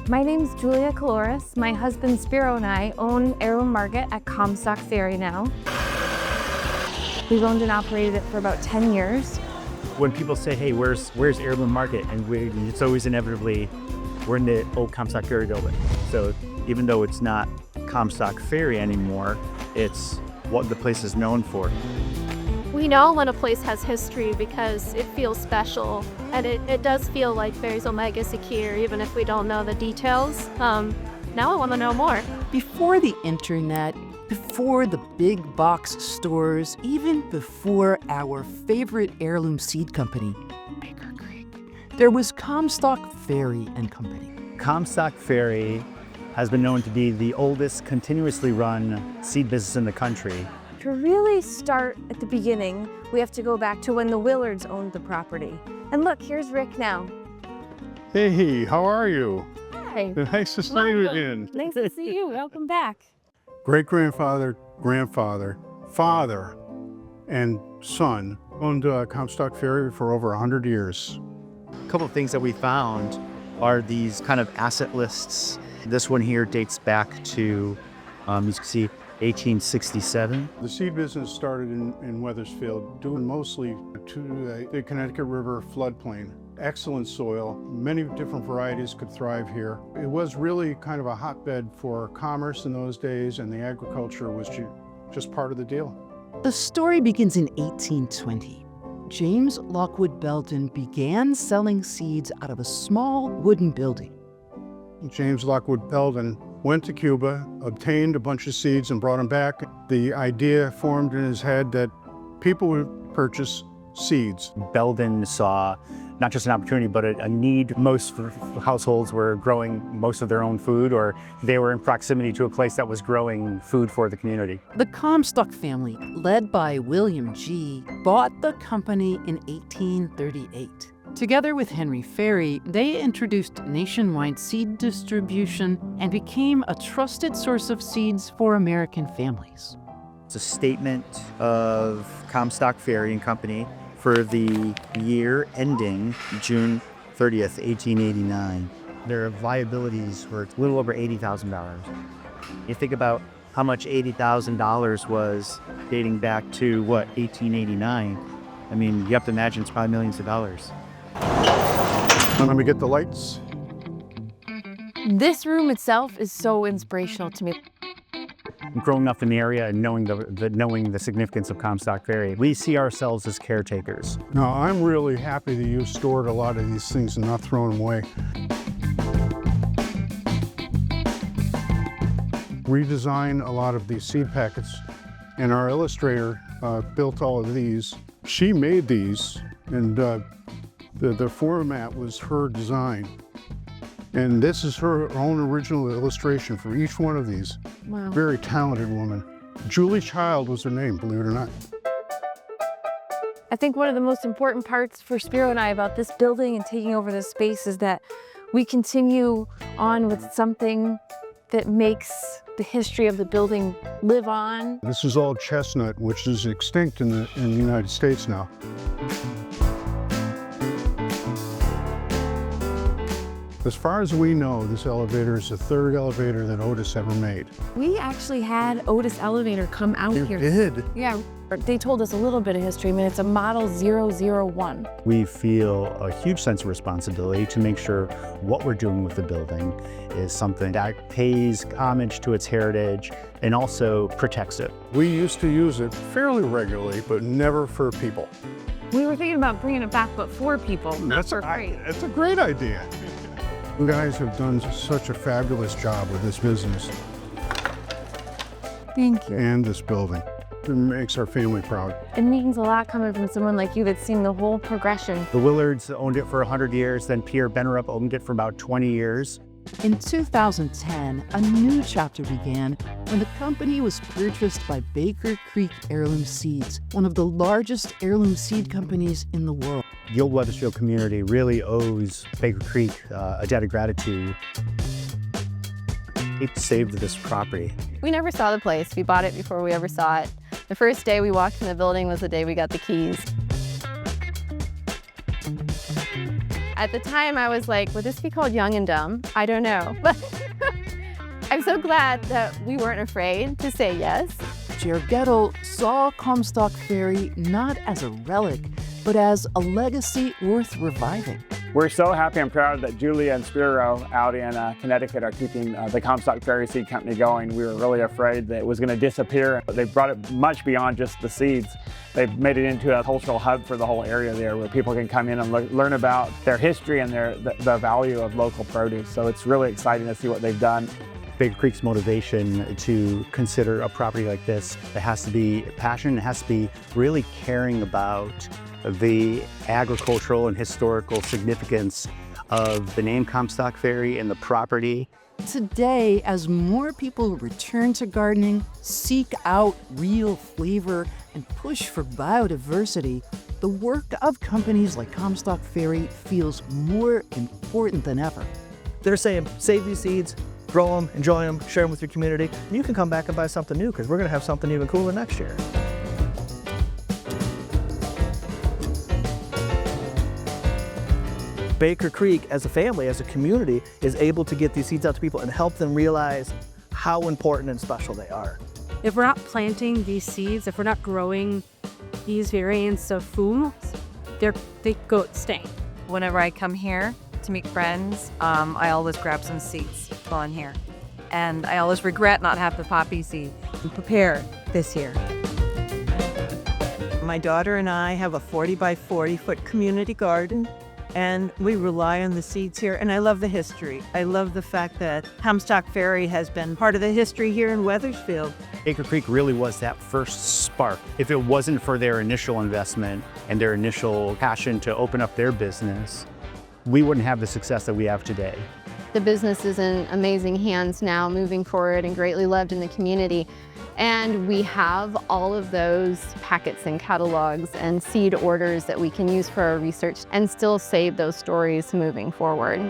My name's Julia Caloris. My husband Spiro and I own Heirloom Market at Comstock Ferry now. We've owned and operated it for about 10 years. When people say, hey, where's Heirloom Market? And it's always inevitably, we're in the old Comstock Ferry building. So even though it's not Comstock Ferry anymore, it's what the place is known for. We know when a place has history because it feels special, and it does feel like Ferry's own legacy here, even if we don't know the details. Now I want to know more. Before the internet, before the big box stores, even before our favorite heirloom seed company, Baker Creek, there was Comstock Ferry and Company. Comstock Ferry has been known to be the oldest continuously run seed business in the country. To really start at the beginning, we have to go back to when the Willards owned the property. And look, here's Rick now. Hey, how are you? Hi. Nice to see you again. Nice to see you. Welcome back. Great-grandfather, grandfather, father, and son owned Comstock Ferry for over 100 years. A couple of things that we found are these kind of asset lists. This one here dates back to, you can see, 1867. The seed business started in Wethersfield, due mostly to the Connecticut River floodplain. Excellent soil, many different varieties could thrive here. It was really kind of a hotbed for commerce in those days, and the agriculture was just part of the deal. The story begins in 1820. James Lockwood Belden began selling seeds out of a small wooden building. James Lockwood Belden went to Cuba, obtained a bunch of seeds and brought them back. The idea formed in his head that people would purchase seeds. Belden saw not just an opportunity, but a need. Most households were growing most of their own food, or they were in proximity to a place that was growing food for the community. The Comstock family, led by William G., bought the company in 1838. Together with Henry Ferre, they introduced nationwide seed distribution and became a trusted source of seeds for American families. It's a statement of Comstock Ferry and Company for the year ending June 30th, 1889. Their liabilities were a little over $80,000. You think about how much $80,000 was dating back to, 1889? I mean, you have to imagine it's probably millions of dollars. Let me get the lights. This room itself is so inspirational to me. Growing up in the area and knowing the significance of Comstock Ferry, we see ourselves as caretakers. Now, I'm really happy that you stored a lot of these things and not thrown them away. Redesigned a lot of these seed packets, and our illustrator built all of these. She made these, and the format was her design. And this is her own original illustration for each one of these. Wow. Very talented woman. Julie Child was her name, believe it or not. I think one of the most important parts for Spiro and I about this building and taking over this space is that we continue on with something that makes the history of the building live on. This is all chestnut, which is extinct in the United States now. As far as we know, this elevator is the third elevator that Otis ever made. We actually had Otis Elevator come out here. You did? Yeah, they told us a little bit of history. I mean, it's a model 001. We feel a huge sense of responsibility to make sure what we're doing with the building is something that pays homage to its heritage and also protects it. We used to use it fairly regularly, but never for people. We were thinking about bringing it back, but for people. That's for free. That's a great idea. You guys have done such a fabulous job with this business Thank you. and this building. It makes our family proud. It means a lot coming from someone like you that's seen the whole progression. The Willards owned it for 100 years, then Pierre Bennerup owned it for about 20 years. In 2010, a new chapter began when the company was purchased by Baker Creek Heirloom Seeds, one of the largest heirloom seed companies in the world. The old Wethersfield community really owes Baker Creek a debt of gratitude. It saved this property. We never saw the place. We bought it before we ever saw it. The first day we walked in the building was the day we got the keys. At the time, I was like, would this be called Young and Dumb? I don't know. But I'm so glad that we weren't afraid to say yes. Chair Gettle saw Comstock Ferry not as a relic, but as a legacy worth reviving. We're so happy and proud that Julia and Spiro out in Connecticut are keeping the Comstock Ferry Seed Company going. We were really afraid that it was going to disappear. But they've brought it much beyond just the seeds. They've made it into a cultural hub for the whole area there where people can come in and learn about their history and the value of local produce. So it's really exciting to see what they've done. Baker Creek's motivation to consider a property like this, it has to be passion, it has to be really caring about the agricultural and historical significance of the name Comstock Ferry and the property. Today, as more people return to gardening, seek out real flavor, and push for biodiversity, the work of companies like Comstock Ferry feels more important than ever. They're saying, save these seeds, grow them, enjoy them, share them with your community, and you can come back and buy something new because we're going to have something even cooler next year. Baker Creek, as a family, as a community, is able to get these seeds out to people and help them realize how important and special they are. If we're not planting these seeds, if we're not growing these variants of foods, they go extinct. Whenever I come here to meet friends, I always grab some seeds while I'm here. And I always regret not having the poppy seed and prepare this year. My daughter and I have a 40 by 40 foot community garden, and we rely on the seeds here, and I love the history. I love the fact that Comstock Ferry has been part of the history here in Wethersfield. Baker Creek really was that first spark. If it wasn't for their initial investment and their initial passion to open up their business, we wouldn't have the success that we have today. The business is in amazing hands now, moving forward and greatly loved in the community. And we have all of those packets and catalogs and seed orders that we can use for our research and still save those stories moving forward.